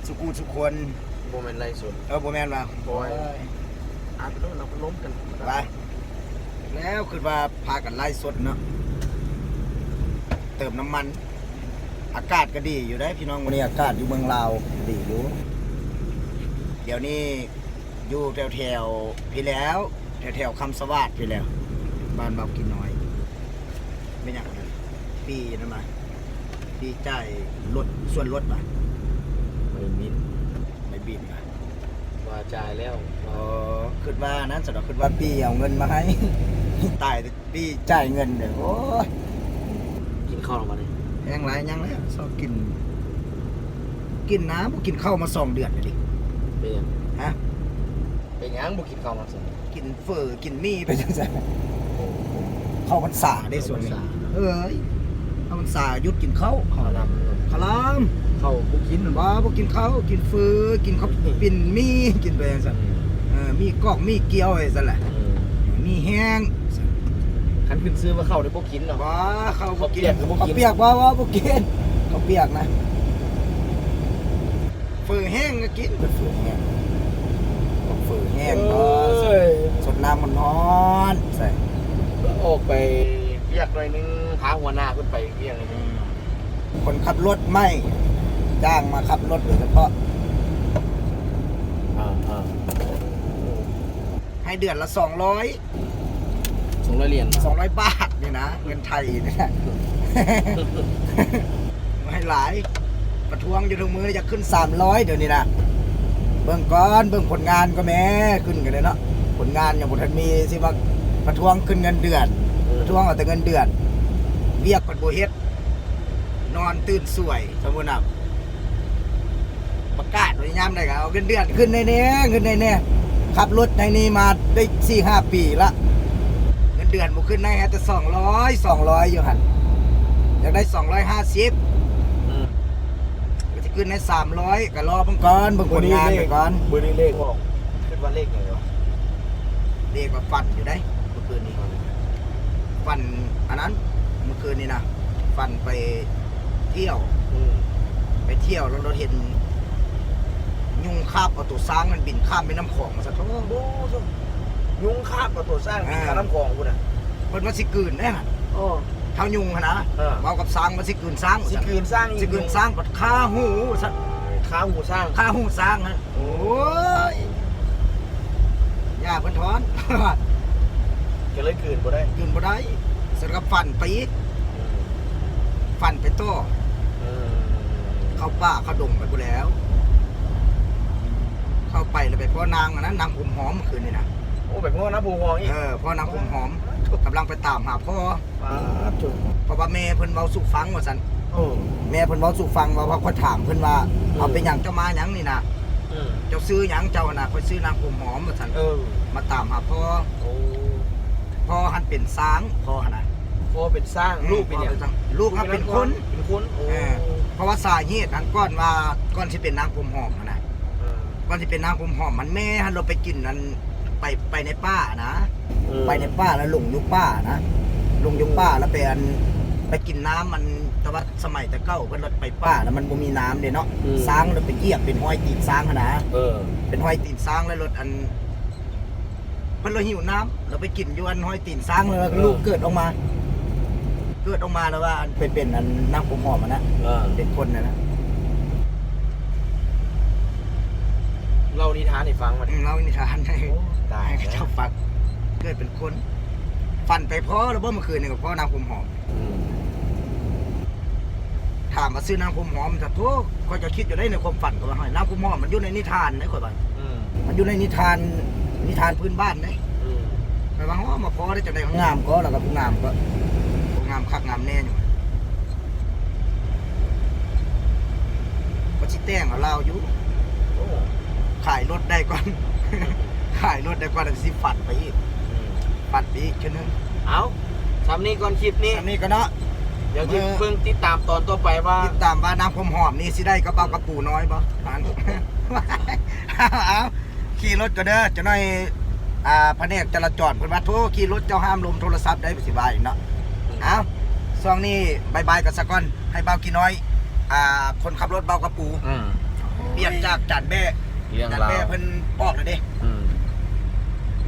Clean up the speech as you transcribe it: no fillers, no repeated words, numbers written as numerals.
สุกูสุคน โมเมนต์ไรสุด บ่แม่นว่า โอ้ยอาจจะต้องเราล้มกัน ไปแล้วคือว่าพากันไล่สดเนาะเติมน้ำมันอากาศก็ดีอยู่ได้พี่น้องวันนี้อากาศอยู่เมืองลาวดีอยู่เดี๋ยวนี้อยู่แถวพี่แล้วแถวคำสวัสดิ์พี่แล้วบ้านเบากินน้อยไม่อยากเลยปีนั่นมาปีจ่ายรถส่วนรถป่ะ ไม่มิน ไม่บินป่ะ ว่าจ่ายแล้ว อ๋อคิดว่านั้นสำหรับคิดว่าปีเอาเงินมาให้ ตายแต่ปีจ่ายเงินเนี่ยโอ้ย กินข้าวลงมาเลย แพงหลายยังแล้วชอบกินน้ำบ่กินข้าวมา2 เดือนเลยดิ เป็นยัง ฮะ เป็นยังบุกินข้าวมาสิ กินเฟอกินมี่ไปจังซั่นเข้าพรรษาได้ส่วนนี้เอ้ยเข้าพรรษาหยุดกินข้าว ข้าวดำ ขลาม ข้าวบุกิน ว่าบ่กินข้าวกินเฟอกินข้าวปิ้นมี่กินไปจังซั่นมีกอกมีเกี๊ยวไอ้ซั่นแหละมีแห้ง คันขึ้นซื้อว่าข้าวได้บุกินหรอ ว่าข้าวบ่กิน ข้าวเปียกก็บ่กิน ข้าวเปียกว่าบ่กินข้าวเปียกนะเฟอแห้งก็กินเป็นเฟอแห้งเฟอแห้งก็สดน้ำมันร้อนใส่ ออกไปเรียกหน่อยนึงพาหัวหน้าขึ้นไปเรียกเลย คนขับรถไม่จ้างมาขับรถโดยเฉพาะให้เดือนละ200 ส่งรายละเอียด 200 บาทนี่นะเงินไทยนี่นะ ให้หลายประท้วงอยู่ตรงมือจะขึ้น300เดี๋ยวนี้นะเบิ่งก่อนเบิ่งผลงานก็แม่ขึ้นกันเลยเนาะผลงานอย่างบ่ทันมีสิว่าประท้วงขึ้นเงินเดือนประท้วงเอาแต่เงินเดือนเวียกคนบ่เฮ็ดนอนตื่นสวยสมมุติน่ะประกาศไว้ยามใดก็เอาเงินเดือนขึ้นแน่ๆเงินแน่ๆขับรถในนี้มาได้ 4-5 ปีละเงินเดือนบ่ขึ้นได้แต่200อยู่หั่นอยากได้250ก็สิขึ้นได้300ก็รอเบิ่งก่อนเบิ่งผลงานไปก่อน เบอร์นี้เลขออกคิดว่าเลขไงวะ เรียกว่าฟันอยู่ได้เมื่อคืนนี้ฟันอันนั้นเมื่อคืนนี้นะฟันไปเที่ยวแล้วเราเห็นยุงคาบเอาตัวช้างมันบินข้ามไปน้ำของมาซะท้อ โอ้โหยุงคาบกับตัวสร้างมีการน้ำคลองกูน่ะ เพิ่นว่าสิกลืนแน่น่ะ โอ้ เท่ายุงหั่นนะเว้ากับช้างว่าสิกลืนช้าง สิคืนสร้าง สิกลืนช้างปัดคาหูซะ ค้าหูสร้าง คาหูช้างฮะโอ้ยย่าเพิ่นถอน ก็เลยคืนบ่ได้ กลืนบ่ได้เสร็จก็ฟันไปอีกฟันไปโต้เข้าป่าเข้าดงไปกูแล้ว เข้าไปแล้วไปพ่อนางนางผมหอมเมื่อคืนนี่นะ โอ้แบบงอนะผูหองอีก พ่อนางผมหอมกำลังไปตามหาพ่อ จุด เพราะว่าแม่เพิ่นเว้าสู่ฟังว่าซั่น โอ้ แม่เพิ่นเว้าสู่ฟังว่าเขาถามเพิ่นว่าเอาเป็นหยังเจ้ามาหยังนี่นะเจ้าซื้อหยังเจ้าน่ะค่อยซื้อนางผมหอมว่าซั่นมาตามหาพ่อ โอ้ พ่อหันเป็นช้างพ่อหั่นน่ะ พ่อเป็นสร้างลูกเป็นอย่าง ลูกหันเป็นคน เป็นคนโอ้ เพราะว่าสาเหตุอันก่อนว่าก่อนสิเป็นนางผมหอมน่ะก่อนสิเป็นนางผมหอมมันแม่หันเราไปกินนั้นไปในป่านะ ไปในป่าแล้วหลงอยู่ป่านะหลงอยู่ป่าแล้วไปกินน้ำมันแต่ว่าสมัยแต่เก่าเพิ่นรถไปป่าแล้วมันบ่มีน้ำเด้เนาะช้างแล้วไปเหยียบเป็นห้อยตีนช้างนะเป็นห้อยตีนช้างแล้วรถอันเพิ่นเลยหิวน้ำแล้วไปกินอยู่อันห้อยตีนช้างแล้วลูกเกิดออกมาแล้วว่าอันเป็นอันนางผมหอมนะเป็นคนนะ เล่านิทานให้ฟังมัน เล่านิทานให้ ได้ เจ้าฟังเกิดเป็นคนฟันไปพ่อแล้วบ่เมื่อคืนนี่กับพ่อนางผมหอมถามมาซื้อนางผมหอมจะโทษก็จะคิดอยู่ได้ในความฝันก็ว่าให้นางผมหอมมันอยู่ในนิทานนะข่อยว่ามันอยู่ในนิทานพื้นบ้านได้ไปว่าอ๋อมาพอได้จังได๋งามก็แล้วก็ผู้งามก็งามคักงามแน่อยู่ก็สิแต่งเอาเราอยู่ขายรถได้ก่อน ขายรถได้ก่อนแล้วสิฝันไปอีกฝันไปอีกชั่วนึง เอาทำนี้ก่อนคลิปนี้ อันนี้ก็เนาะ เดี๋ยวที่เพิ่งติดตามตอนต่อไปว่า ติดตามว่านางผมหอมนี่สิได้กระเป๋ากระปูน้อยบ่อัน เอาขี่รถก็เด้อจะหน่อยแผนกจราจรเพิ่นว่าโทรขี่รถเจ้าห้ามลมโทรศัพท์ได้สิว่าอีกเนาะเอาช่วงนี้บายๆกันซะก่อนให้เบากี่น้อยคนขับรถเบากระปู โอ้ เปลี่ยนจากจานแบ่ เรื่อง จาน รา แบ่ ว เพิ่นออกแล้วเด้